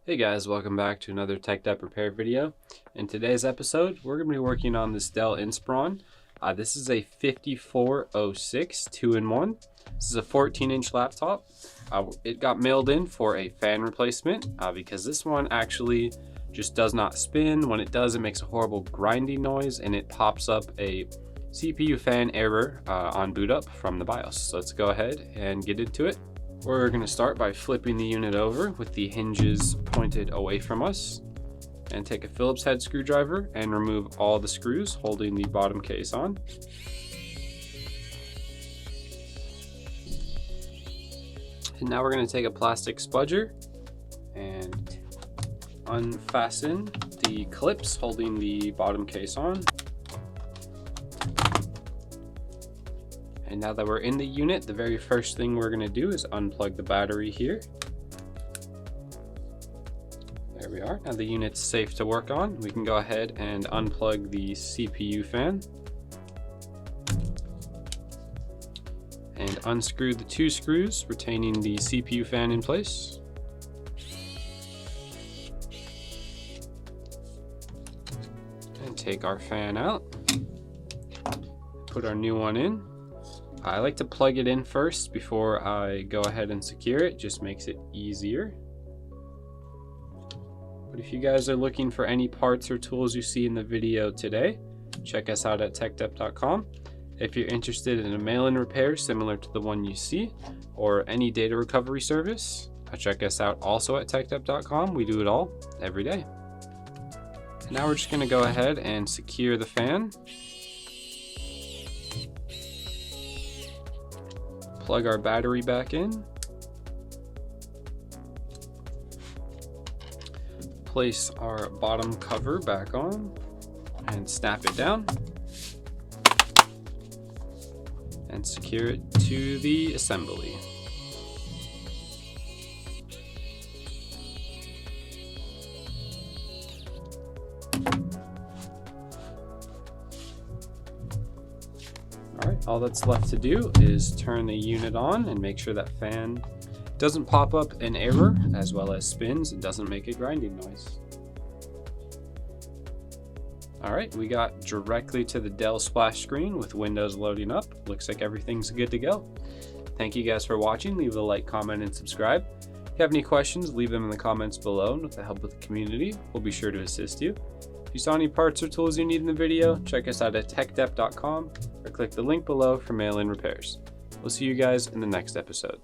Hey guys, welcome back to another Tekdep repair video. In today's episode, we're going to be working on this Dell Inspiron. This is a 5406 2-in-1. This is a 14-inch laptop. It got mailed in for a fan replacement because this one actually just does not spin. When it does, it makes a horrible grinding noise and it pops up a CPU fan error on boot up from the BIOS. So let's go ahead and get into it. We're going to start by flipping the unit over with the hinges pointed away from us, and take a Phillips head screwdriver and remove all the screws holding the bottom case on. And now we're going to take a plastic spudger and unfasten the clips holding the bottom case on. And now that we're in the unit, the very first thing we're going to do is unplug the battery here. There we are. Now the unit's safe to work on. We can go ahead and unplug the CPU fan and unscrew the two screws retaining the CPU fan in place. And take our fan out. Put our new one in. I like to plug it in first before I go ahead and secure it. Just makes it easier. But if you guys are looking for any parts or tools you see in the video today, check us out at tekdep.com. If you're interested in a mail-in repair similar to the one you see, or any data recovery service, check us out also at tekdep.com. We do it all every day. And now we're just going to go ahead and secure the fan. Plug our battery back in. Place our bottom cover back on and snap it down. And secure it to the assembly. All that's left to do is turn the unit on and make sure that fan doesn't pop up an error, as well as spins and doesn't make a grinding noise. Alright, we got directly to the Dell splash screen with Windows loading up. Looks like everything's good to go. Thank you guys for watching. Leave a like, comment, and subscribe. If you have any questions, leave them in the comments below, and with the help of the community, we'll be sure to assist you. If you saw any parts or tools you need in the video, check us out at tekdep.com or click the link below for mail-in repairs. We'll see you guys in the next episode.